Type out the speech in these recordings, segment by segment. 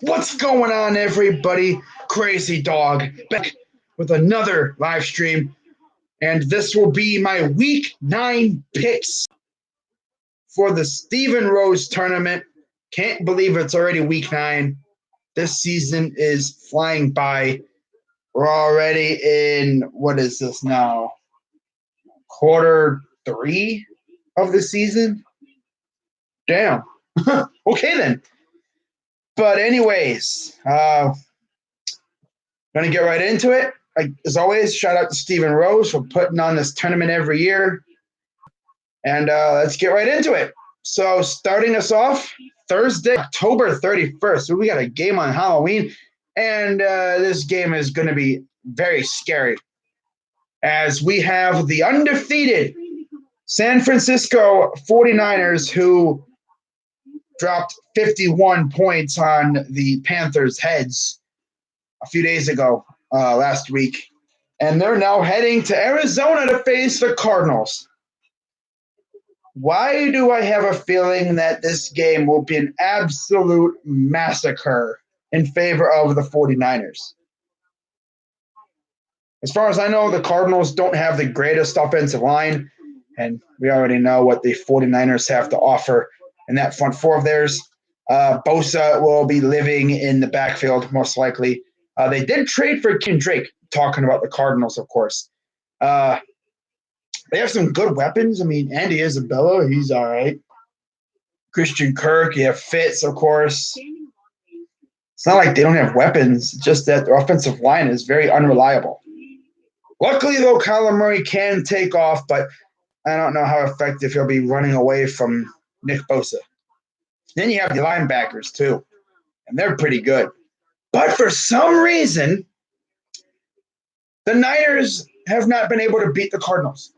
What's going on, everybody? Crazy Dog back with another live stream, and this will be my week 9 picks for the Stephen Rose tournament. Can't believe it's already week 9. This season is flying by. We're already in, what is this now? Quarter 3 of the season? Damn. Okay, then. But anyways, gonna get right into it. As always, shout out to Stephen Rose for putting on this tournament every year. And let's get right into it. So starting us off, Thursday, October 31st. So we got a game on Halloween. And this game is going to be very scary, as we have the undefeated San Francisco 49ers, who dropped 51 points on the Panthers' heads a few days ago, last week. And they're now heading to Arizona to face the Cardinals. Why do I have a feeling that this game will be an absolute massacre in favor of the 49ers? As far as I know, the Cardinals don't have the greatest offensive line, and we already know what the 49ers have to offer in that front four of theirs. Bosa will be living in the backfield, most likely. They did trade for Ken Drake, talking about the Cardinals, of course. They have some good weapons. I mean, Andy Isabella, he's all right. Christian Kirk, you have Fitz, of course. It's not like they don't have weapons, just that their offensive line is very unreliable. Luckily, though, Kyler Murray can take off, but I don't know how effective he'll be running away from Nick Bosa. Then you have the linebackers, too, and they're pretty good. But for some reason, the Niners have not been able to beat the Cardinals.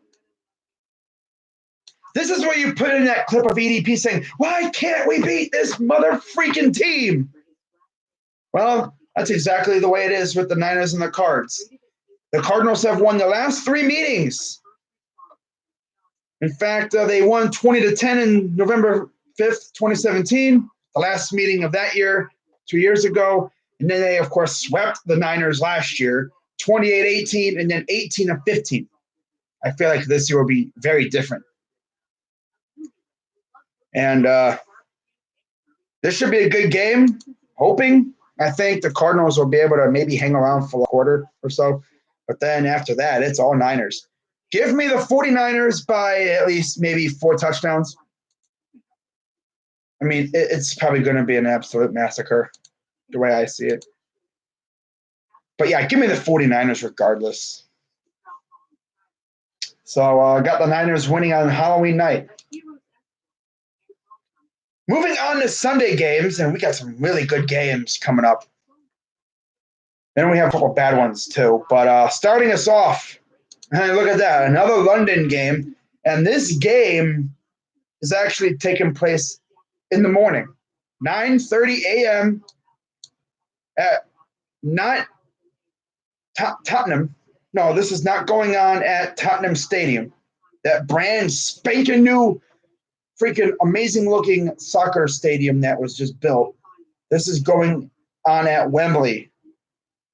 This is where you put in that clip of EDP saying, "Why can't we beat this mother freaking team?" Well, that's exactly the way it is with the Niners and the Cards. The Cardinals have won the last 3 meetings. In fact, they won 20-10 in November 5th, 2017, the last meeting of that year, 2 years ago. And then they, of course, swept the Niners last year, 28-18, and then 18-15. I feel like this year will be very different. And this should be a good game, hoping. I think the Cardinals will be able to maybe hang around for a quarter or so. But then after that, it's all Niners. Give me the 49ers by at least maybe 4 touchdowns. I mean, it's probably going to be an absolute massacre, the way I see it. But yeah, give me the 49ers regardless. So I got the Niners winning on Halloween night. Moving on to Sunday games, and we got some really good games coming up. Then we have a couple bad ones too. But starting us off, and look at that, another London game. And this game is actually taking place in the morning, 9:30 a.m. at not Tottenham. No, this is not going on at Tottenham Stadium. That brand spanking new, freaking amazing looking soccer stadium that was just built. This is going on at Wembley,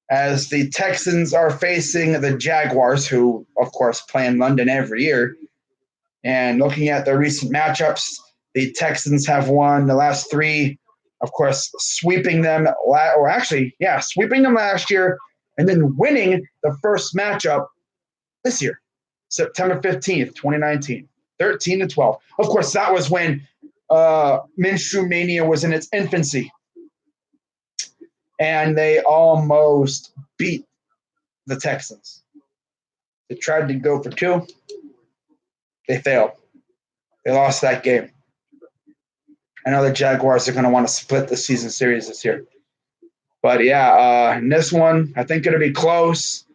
as the Texans are facing the Jaguars, who, of course, play in London every year. And looking at the recent matchups, the Texans have won the last 3, of course, sweeping them last year, and then winning the first matchup this year, September 15th, 2019, 13-12. Of course, that was when Minshew Mania was in its infancy. And they almost beat the Texans. They tried to go for 2. They failed. They lost that game. I know the Jaguars are going to want to split the season series this year. But yeah, in this one, I think it'll be close.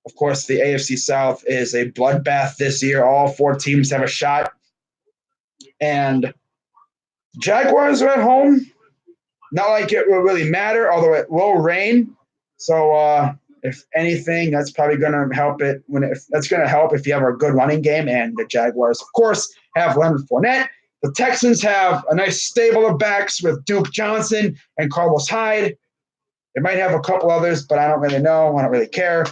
Of course, the AFC South is a bloodbath this year. All 4 teams have a shot. And Jaguars are at home. Not like it will really matter, although it will rain. So if anything, that's probably going to help it. That's going to help if you have a good running game. And the Jaguars, of course, have Leonard Fournette. The Texans have a nice stable of backs with Duke Johnson and Carlos Hyde. They might have a couple others, but I don't really know. I don't really care.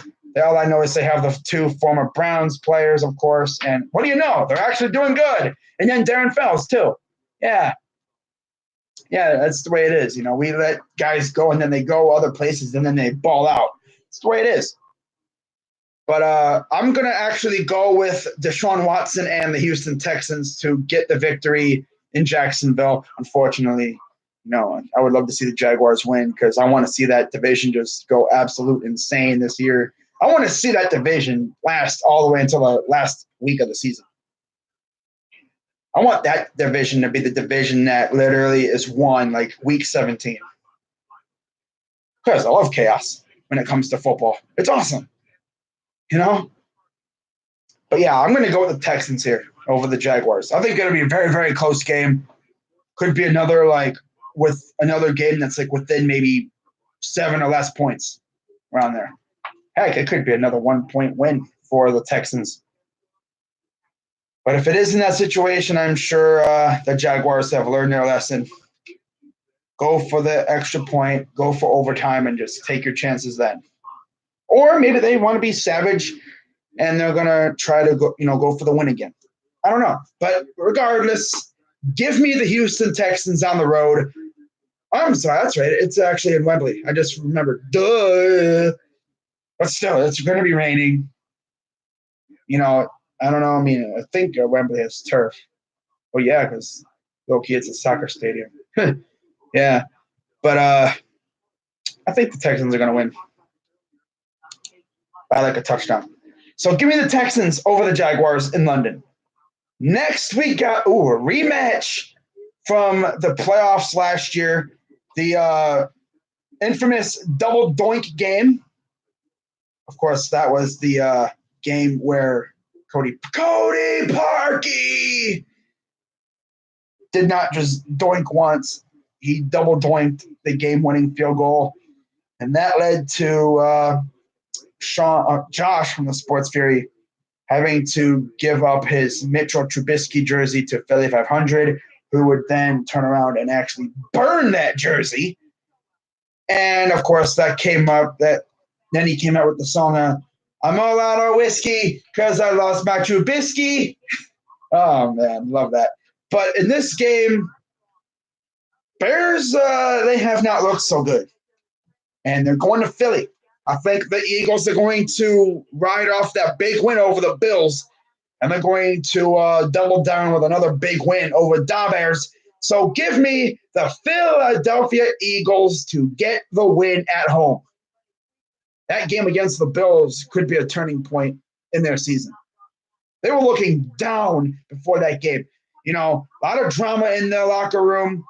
All I know is they have the two former Browns players, of course. And what do you know? They're actually doing good. And then Darren Fells, too. Yeah. Yeah, that's the way it is. We let guys go and then they go other places and then they ball out. It's the way it is. But I'm going to actually go with Deshaun Watson and the Houston Texans to get the victory in Jacksonville. Unfortunately, I would love to see the Jaguars win because I want to see that division just go absolute insane this year. I want to see that division last all the way until the last week of the season. I want that division to be the division that literally is won like week 17. Because I love chaos when it comes to football. It's awesome. But yeah, I'm going to go with the Texans here over the Jaguars. I think it'll be a very, very close game. Could be another game that's like within maybe 7 or less points around there. Heck, it could be another 1-point win for the Texans. But if it is in that situation, I'm sure the Jaguars have learned their lesson. Go for the extra point, go for overtime, and just take your chances then. Or maybe they want to be savage and they're going to try to go for the win again. I don't know. But regardless, give me the Houston Texans on the road. I'm sorry, that's right. It's actually in Wembley. I just remembered. Duh. But still, it's going to be raining. I don't know. I mean, I think Wembley has turf. Oh, yeah, because low-key, it's a soccer stadium. Yeah. But I think the Texans are going to win by like a touchdown. So give me the Texans over the Jaguars in London. Next, we got a rematch from the playoffs last year. The infamous double doink game. Of course, that was the game where Cody Parkey did not just doink once. He double doinked the game-winning field goal. And that led to Josh from the Sports Fury having to give up his Mitchell Trubisky jersey to Philly 500, who would then turn around and actually burn that jersey. And, of course, then he came out with the song, I'm all out of whiskey because I lost my Trubisky. Oh, man, love that. But in this game, Bears, they have not looked so good. And they're going to Philly. I think the Eagles are going to ride off that big win over the Bills, and they're going to double down with another big win over the Bears. So give me the Philadelphia Eagles to get the win at home. That game against the Bills could be a turning point in their season. They were looking down before that game. A lot of drama in their locker room,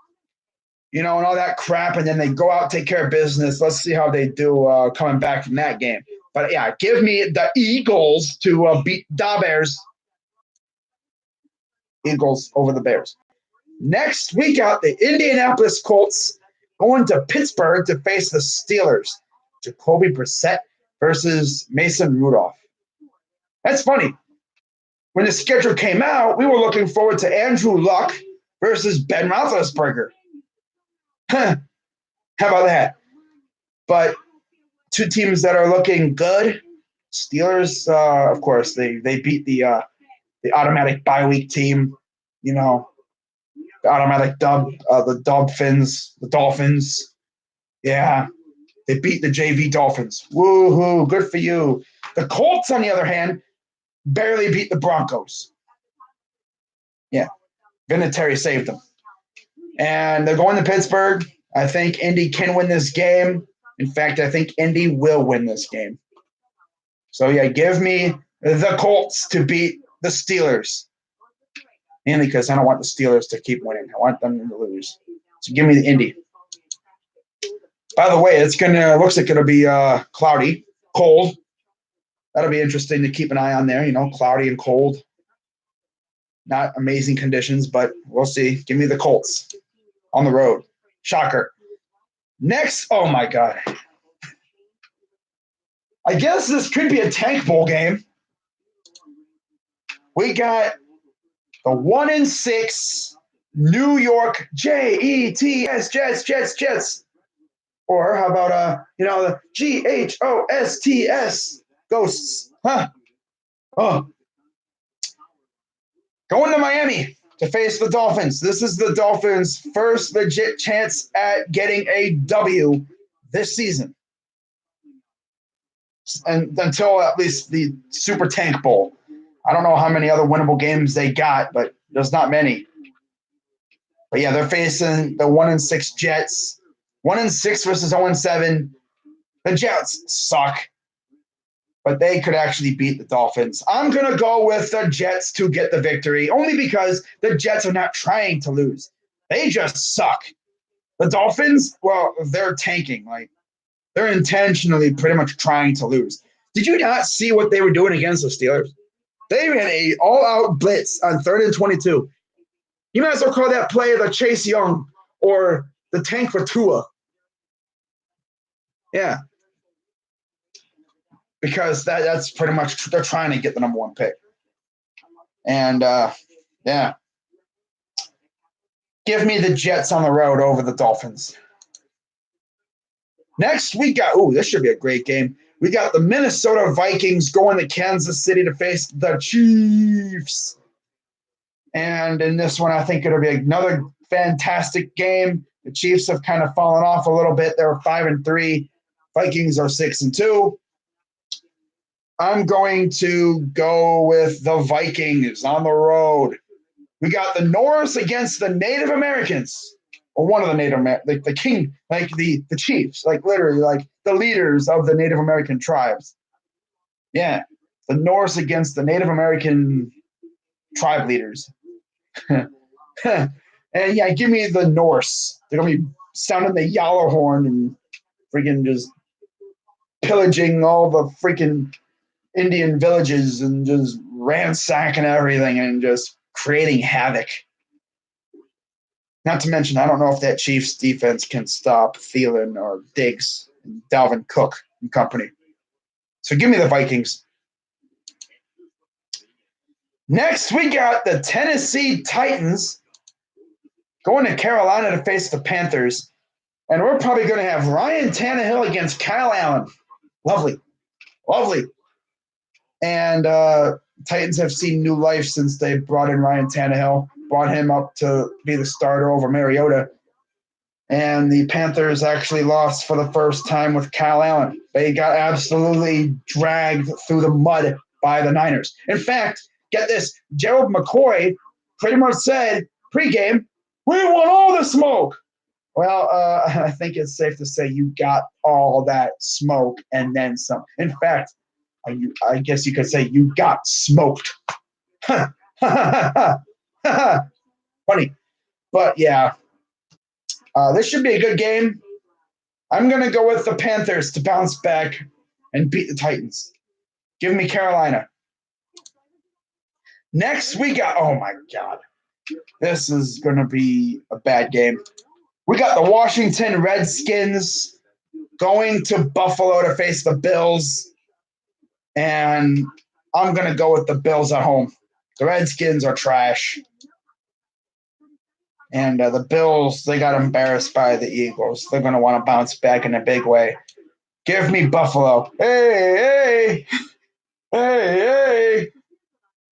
and all that crap, and then they go out, take care of business. Let's see how they do coming back from that game. But, yeah, give me the Eagles to beat the Bears. Eagles over the Bears. Next, we got the Indianapolis Colts going to Pittsburgh to face the Steelers. Jacoby Brissett versus Mason Rudolph. That's funny. When the schedule came out, we were looking forward to Andrew Luck versus Ben Roethlisberger. How about that? But two teams that are looking good. Steelers, of course, they beat the automatic bye week team. The automatic dub, the Dolphins. Yeah, they beat the JV Dolphins. Woohoo! Good for you. The Colts, on the other hand, barely beat the Broncos. Yeah, Vinatieri saved them. And they're going to Pittsburgh. I think Indy can win this game. In fact, I think Indy will win this game. So, yeah, give me the Colts to beat the Steelers. Mainly because I don't want the Steelers to keep winning. I want them to lose. So give me the Indy. By the way, looks like it'll be cloudy, cold. That'll be interesting to keep an eye on there. Cloudy and cold. Not amazing conditions, but we'll see. Give me the Colts on the road. Shocker. Next, oh my God. I guess this could be a tank bowl game. We got the 1-6 New York Jets. Or how about the GHOSTS ghosts? Huh? Oh, going to Miami to face the Dolphins. This is the Dolphins' first legit chance at getting a W this season, and until at least the Super Tank Bowl. I don't know how many other winnable games they got, but there's not many. But yeah, they're facing the 1-6 Jets. 1-6 versus 0-7. The Jets suck, but they could actually beat the Dolphins. I'm going to go with the Jets to get the victory, only because the Jets are not trying to lose. They just suck. The Dolphins, well, they're tanking. Like, they're intentionally pretty much trying to lose. Did you not see what they were doing against the Steelers? They ran a all-out blitz on 3rd and 22. You might as well call that play the Chase Young or the tank for Tua. Yeah. Because that's pretty much, they're trying to get the number 1 pick. And, yeah. Give me the Jets on the road over the Dolphins. Next, we got, this should be a great game. We got the Minnesota Vikings going to Kansas City to face the Chiefs. And in this one, I think it'll be another fantastic game. The Chiefs have kind of fallen off a little bit. They're 5-3. Vikings are 6-2. I'm going to go with the Vikings on the road. We got the Norse against the Native Americans, or one of the Native Americans, like the king, like the chiefs, like literally like the leaders of the Native American tribes. Yeah, the Norse against the Native American tribe leaders. And yeah, give me the Norse. They're going to be sounding the Yellow horn and freaking just pillaging all the freaking Indian villages and just ransacking everything and just creating havoc. Not to mention, I don't know if that Chiefs defense can stop Thielen or Diggs and Dalvin Cook and company. So give me the Vikings. Next, we got the Tennessee Titans going to Carolina to face the Panthers. And we're probably going to have Ryan Tannehill against Kyle Allen. Lovely. Lovely. And Titans have seen new life since they brought in Ryan Tannehill, brought him up to be the starter over Mariota. And the Panthers actually lost for the first time with Kyle Allen. They got absolutely dragged through the mud by the Niners. In fact, get this, Gerald McCoy pretty much said pregame, we want all the smoke. Well, I think it's safe to say you got all that smoke and then some. In fact, I guess you could say you got smoked. Funny. But yeah, this should be a good game. I'm going to go with the Panthers to bounce back and beat the Titans. Give me Carolina. Next, we got, oh my God, this is going to be a bad game. We got the Washington Redskins going to Buffalo to face the Bills. And I'm going to go with the Bills at home. The Redskins are trash. And the Bills, they got embarrassed by the Eagles. They're going to want to bounce back in a big way. Give me Buffalo. Hey, hey, hey, hey.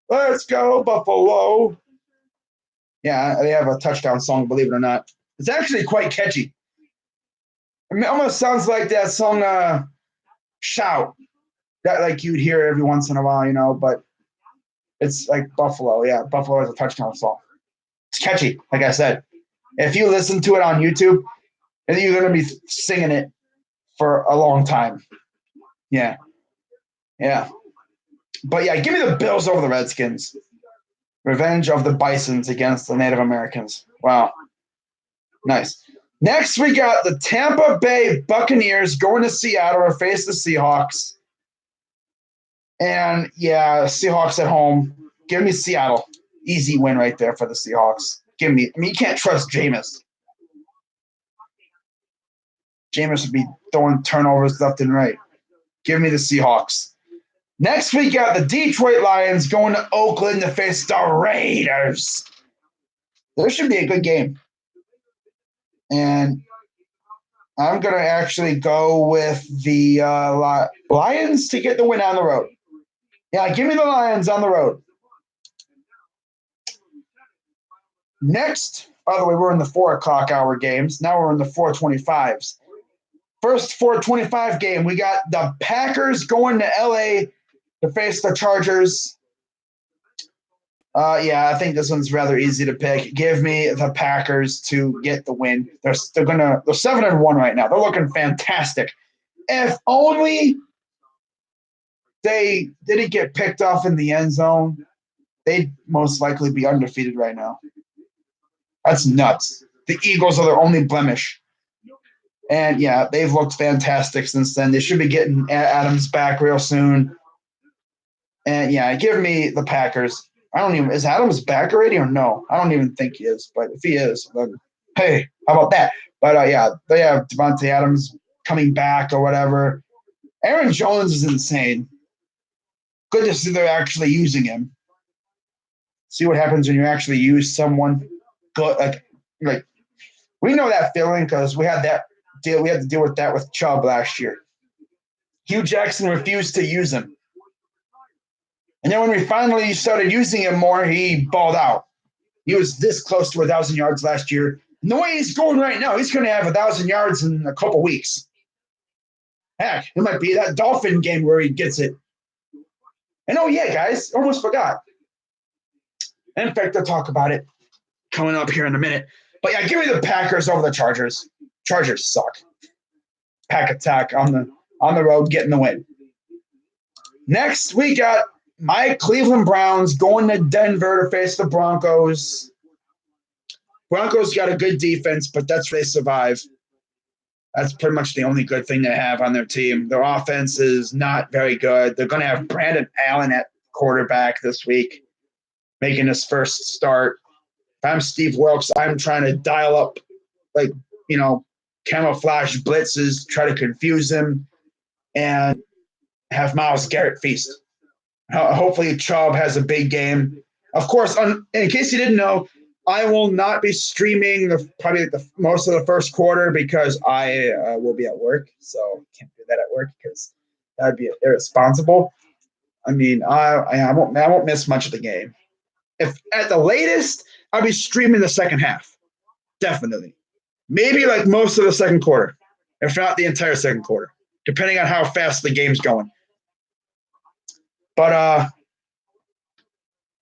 Let's go, Buffalo. Yeah, they have a touchdown song, believe it or not. It's actually quite catchy. I mean, it almost sounds like that song, Shout. That like you'd hear every once in a while, but it's like Buffalo. Yeah, Buffalo has a touchdown song. It's catchy, like I said. If you listen to it on YouTube, you're going to be singing it for a long time. Yeah. Yeah. But yeah, give me the Bills over the Redskins. Revenge of the Bisons against the Native Americans. Wow. Nice. Next, we got the Tampa Bay Buccaneers going to Seattle to face the Seahawks. And yeah, Seahawks at home. Give me Seattle. Easy win right there for the Seahawks. You can't trust Jameis. Jameis would be throwing turnovers left and right. Give me the Seahawks. Next, we got the Detroit Lions going to Oakland to face the Raiders. This should be a good game. And I'm going to actually go with the Lions to get the win on the road. Yeah, give me the Lions on the road. Next, by the way, we're in the 4 o'clock hour games. Now we're in the 4:25s. First 4:25 game, we got the Packers going to LA to face the Chargers. Yeah, I think this one's rather easy to pick. Give me the Packers to get the win. They're 7-1 right now. They're looking fantastic. If only they didn't get picked off in the end zone, they'd most likely be undefeated right now. That's nuts. The Eagles are their only blemish. And yeah, they've looked fantastic since then. They should be getting Adams back real soon. And yeah, give me the Packers. Is Adams back already or no? I don't even think he is. But if he is, then hey, how about that? But yeah, they have Devontae Adams coming back or whatever. Aaron Jones is insane. Good to see they're actually using him. See what happens when you actually use someone good. Like we know that feeling because we had that deal. We had to deal with that with Chubb last year. Hugh Jackson refused to use him. And then when we finally started using him more, he balled out. He was this close to 1,000 yards last year. And the way he's going right now, he's going to have 1,000 yards in a couple weeks. Heck, it might be that Dolphin game where he gets it. And oh yeah, guys, almost forgot. In fact, I'll talk about it coming up here in a minute. But yeah, give me the Packers over the Chargers. Chargers suck. Pack attack on the road, getting the win. Next, we got my Cleveland Browns going to Denver to face the Broncos. Broncos got a good defense, but that's where they survive. That's pretty much the only good thing they have on their team. Their offense is not very good. They're going to have Brandon Allen at quarterback this week, making his first start. If I'm Steve Wilkes, I'm trying to dial up, camouflage blitzes, try to confuse him, and have Myles Garrett feast. Hopefully Chubb has a big game. Of course, in case you didn't know, I will not be streaming probably most of the first quarter because I will be at work. So can't do that at work because that would be irresponsible. I mean, I won't miss much of the game. If at the latest, I'll be streaming the second half. Definitely. Maybe like most of the second quarter, if not the entire second quarter, depending on how fast the game's going. But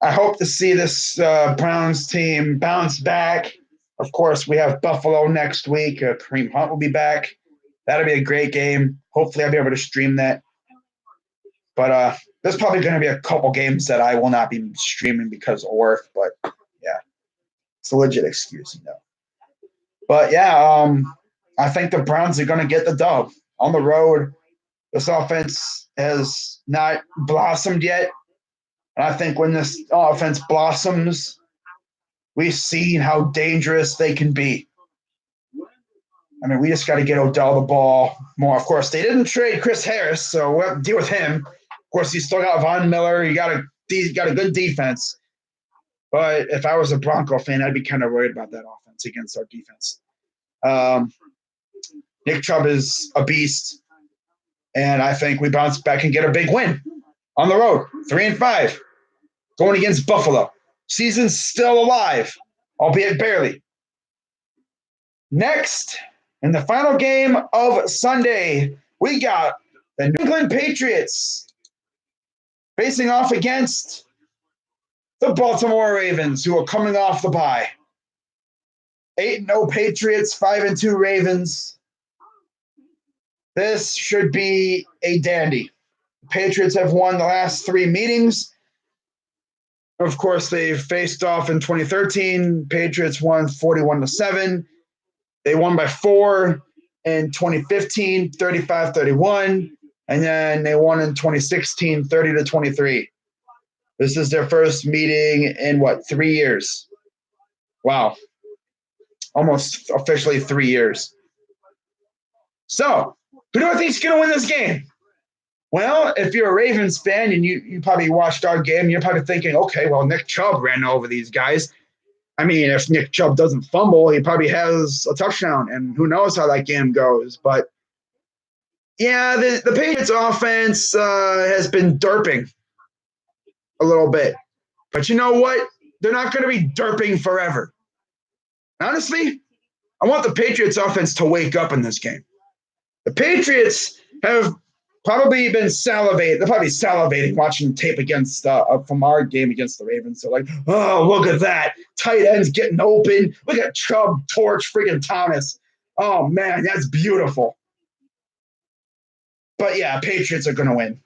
I hope to see this Browns team bounce back. Of course, we have Buffalo next week. Kareem Hunt will be back. That'll be a great game. Hopefully, I'll be able to stream that. But there's probably going to be a couple games that I will not be streaming because of work. But yeah, it's a legit excuse, But yeah, I think the Browns are going to get the dub on the road. This offense has not blossomed yet. And I think when this offense blossoms, we've seen how dangerous they can be. I mean, we just got to get Odell the ball more. Of course, they didn't trade Chris Harris, so we'll have to deal with him. Of course, you still got Von Miller. You got a good defense. But if I was a Bronco fan, I'd be kind of worried about that offense against our defense. Nick Chubb is a beast, and I think we bounce back and get a big win on the road, 3-5, going against Buffalo. Season's still alive, albeit barely. Next, in the final game of Sunday, we got the New England Patriots facing off against the Baltimore Ravens, who are coming off the bye. 8-0 Patriots, 5-2 Ravens. This should be a dandy. The Patriots have won the last 3 meetings. Of course, they faced off in 2013. Patriots won 41-7. They won by 4 in 2015, 35-31. And then they won in 2016, 30-23. This is their first meeting in, 3 years? Wow. Almost officially 3 years. So, who do I think is going to win this game? Well, if you're a Ravens fan and you probably watched our game, you're probably thinking, okay, well, Nick Chubb ran over these guys. I mean, if Nick Chubb doesn't fumble, he probably has a touchdown, and who knows how that game goes. But yeah, the Patriots offense has been derping a little bit. But you know what? They're not going to be derping forever. Honestly, I want the Patriots offense to wake up in this game. The Patriots have probably been salivating. They're probably salivating watching tape against from our game against the Ravens. So like, oh, look at that. Tight ends getting open. Look at Chubb torch freaking Thomas. Oh man, that's beautiful. But yeah, Patriots are gonna win.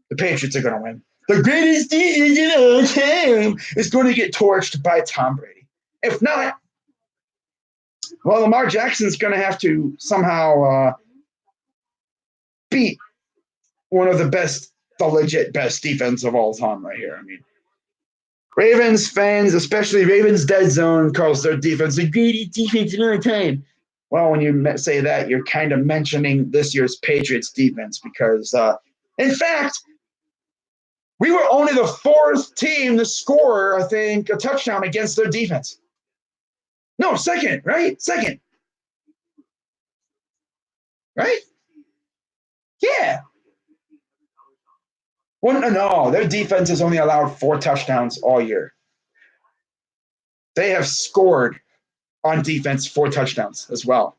The Patriots are gonna win. The greatest defense in all time is going to get torched by Tom Brady. If not, well, Lamar Jackson's going to have to somehow beat one of the legit best defense of all time right here. I mean, Ravens fans, especially Ravens Dead Zone, calls their defense the greatest defense in all time. Well, when you say that, you're kind of mentioning this year's Patriots defense because, in fact, we were only the fourth team to score, I think, a touchdown against their defense. No, second, right? Second. Right? Yeah. Well, no, their defense has only allowed 4 touchdowns all year. They have scored on defense 4 touchdowns as well.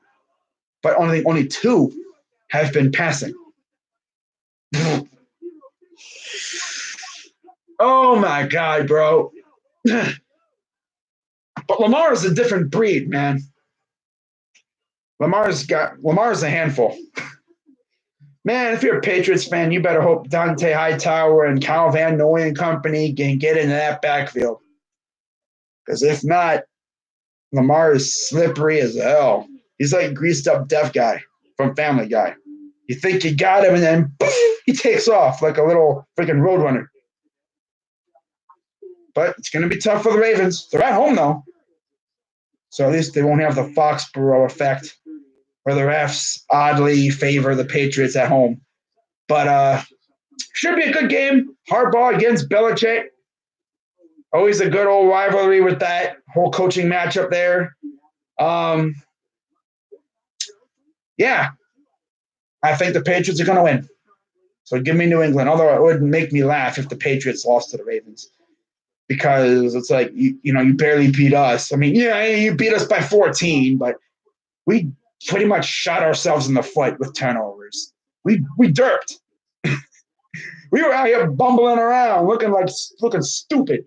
But only 2 have been passing. Oh my God, bro. But Lamar is a different breed, man. Lamar's a handful. Man, if you're a Patriots fan, you better hope Dante Hightower and Kyle Van Noy and company can get into that backfield. Because if not, Lamar is slippery as hell. He's like greased up deaf guy from Family Guy. You think you got him, and then poof, he takes off like a little freaking roadrunner. But it's going to be tough for the Ravens. They're at home, though. So at least they won't have the Foxborough effect where the refs oddly favor the Patriots at home. But should be a good game. Harbaugh against Belichick. Always a good old rivalry with that whole coaching matchup there. Yeah, I think the Patriots are going to win. So give me New England, although it would make me laugh if the Patriots lost to the Ravens. Because it's like, you barely beat us. I mean, yeah, you beat us by 14, but we pretty much shot ourselves in the foot with turnovers. We derped. We were out here bumbling around, looking stupid.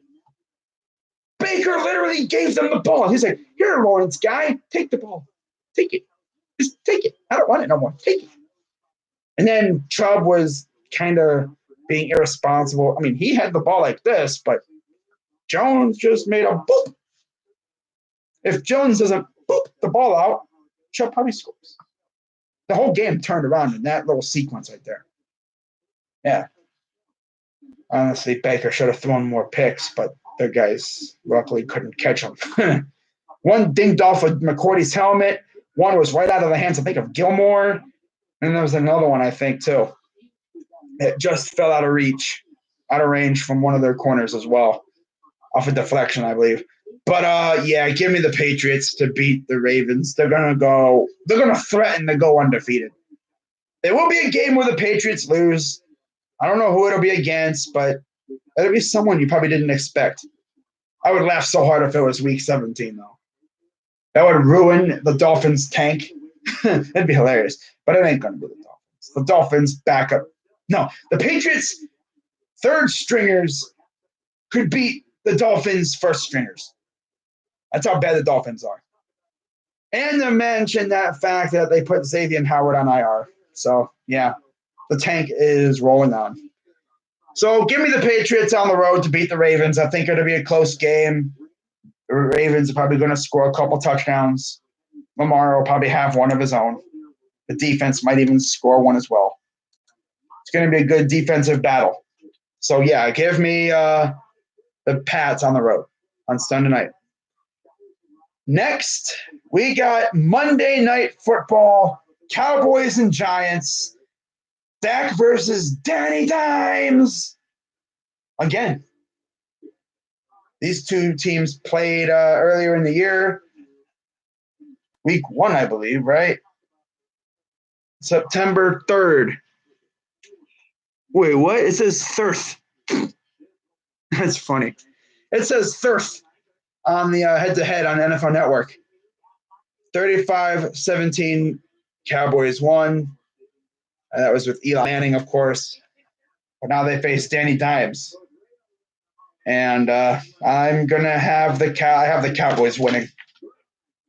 Baker literally gave them the ball. He's like, "Here, Lawrence guy, take the ball. Take it. Just take it. I don't want it no more. Take it." And then Chubb was kind of being irresponsible. I mean, he had the ball like this, but Jones just made a boop. If Jones doesn't boop the ball out, Chubb probably scores. The whole game turned around in that little sequence right there. Yeah. Honestly, Baker should have thrown more picks, but their guys luckily couldn't catch them. One dinged off of McCourty's helmet. One was right out of the hands, I think, of Gilmore. And there was another one, I think, too. It just fell out of range from one of their corners as well. Off a deflection, I believe. But yeah, give me the Patriots to beat the Ravens. They're gonna threaten to go undefeated. There will be a game where the Patriots lose. I don't know who it'll be against, but it'll be someone you probably didn't expect. I would laugh so hard if it was week 17, though. That would ruin the Dolphins' tank. It'd be hilarious. But it ain't gonna be the Dolphins. The Dolphins back up. No, the Patriots' third stringers could beat the Dolphins' first stringers. That's how bad the Dolphins are. And to mention that fact that they put Xavier Howard on IR. So, yeah, the tank is rolling on. So give me the Patriots on the road to beat the Ravens. I think it'll be a close game. The Ravens are probably going to score a couple touchdowns. Lamar will probably have one of his own. The defense might even score one as well. It's going to be a good defensive battle. So, yeah, give me the Pats on the road on Sunday night. Next, we got Monday Night Football, Cowboys and Giants, Dak versus Danny Dimes. Again, These two teams played earlier in the year. Week 1, I believe, right? September 3rd. Wait, what? It says Thirth. That's funny. It says Thirth on the head-to-head on NFL Network. 35-17, Cowboys won. And that was with Eli Manning, of course. But now they face Danny Dimes. And I'm going to have the Cowboys winning.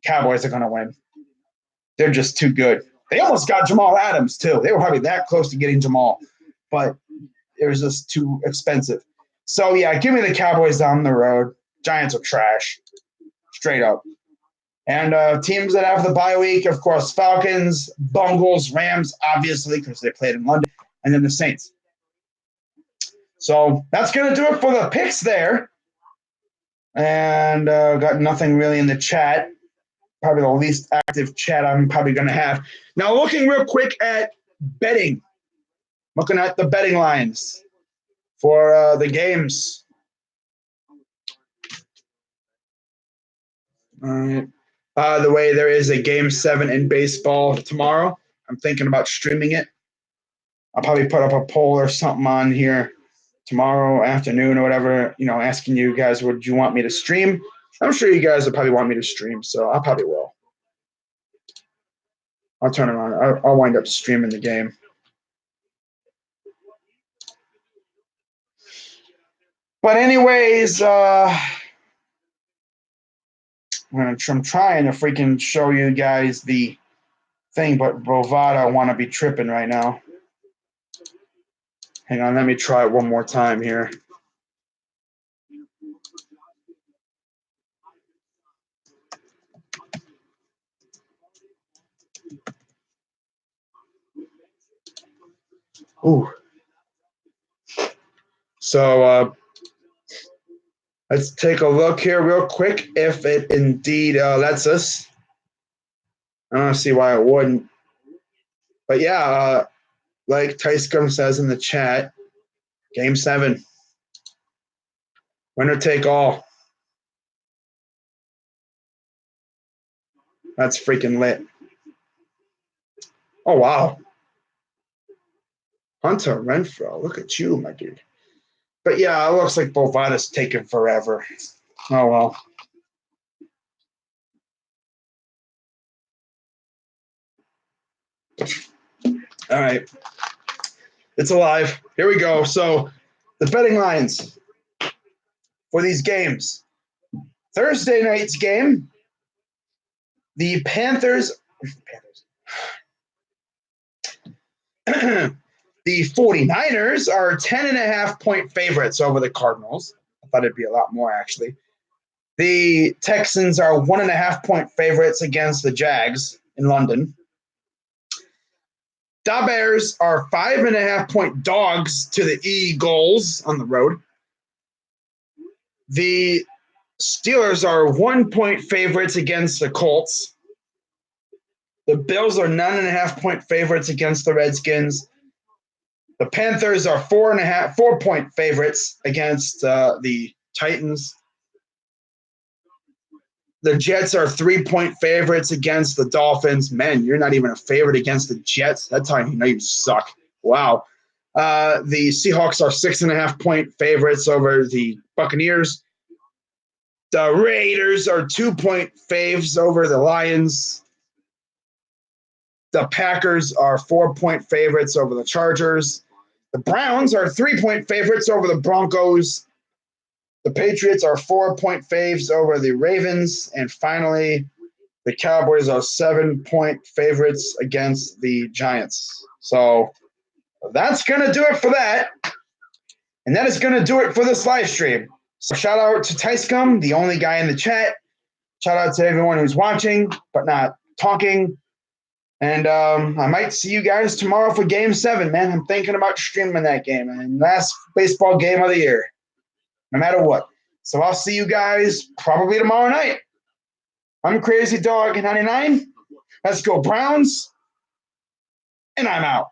Cowboys are going to win. They're just too good. They almost got Jamal Adams, too. They were probably that close to getting Jamal. But it was just too expensive. So, yeah, give me the Cowboys down the road. Giants are trash. Straight up. And teams that have the bye week, of course, Falcons, Bengals, Rams, obviously, because they played in London, and then the Saints. So that's going to do it for the picks there. And got nothing really in the chat. Probably the least active chat I'm probably going to have. Now, looking real quick at betting. Looking at the betting lines for the games. All right. By the way, there is a Game 7 in baseball tomorrow. I'm thinking about streaming it. I'll probably put up a poll or something on here tomorrow afternoon or whatever, asking you guys, would you want me to stream? I'm sure you guys will probably want me to stream, so I probably will. I'll turn around. I'll wind up streaming the game. But anyways, I'm trying to freaking show you guys the thing, but Bovada want to be tripping right now. Hang on, let me try it one more time here. Ooh. So let's take a look here real quick if it indeed lets us. I don't see why it wouldn't. But yeah, like Tyscom says in the chat, Game 7. Winner take all. That's freaking lit. Oh, wow. Hunter Renfrow. Look at you, my dude. But yeah, it looks like Bovada's taking forever. Oh, well. All right. It's alive. Here we go. So the betting lines for these games. Thursday night's game, the Panthers the 49ers are 10.5-point favorites over the Cardinals. I thought it'd be a lot more, actually. The Texans are 1.5-point favorites against the Jags in London. Da Bears are 5.5-point dogs to the Eagles on the road. The Steelers are 1-point favorites against the Colts. The Bills are 9.5-point favorites against the Redskins. The Panthers are 4.5-point favorites against the Titans. The Jets are 3-point favorites against the Dolphins. Man, you're not even a favorite against the Jets. That's how you know you suck. Wow. The Seahawks are 6.5-point favorites over the Buccaneers. The Raiders are 2-point faves over the Lions. The Packers are 4-point favorites over the Chargers. The Browns are 3-point favorites over the Broncos. The Patriots are 4-point faves over the Ravens. And finally, the Cowboys are 7-point favorites against the Giants. So that's going to do it for that. And that is going to do it for this live stream. So shout out to Tyscom, the only guy in the chat. Shout out to everyone who's watching but not talking. And I might see you guys tomorrow for Game 7, man. I'm thinking about streaming that game. And last baseball game of the year. No matter what. So I'll see you guys probably tomorrow night. I'm Crazy Dog 99. Let's go Browns. And I'm out.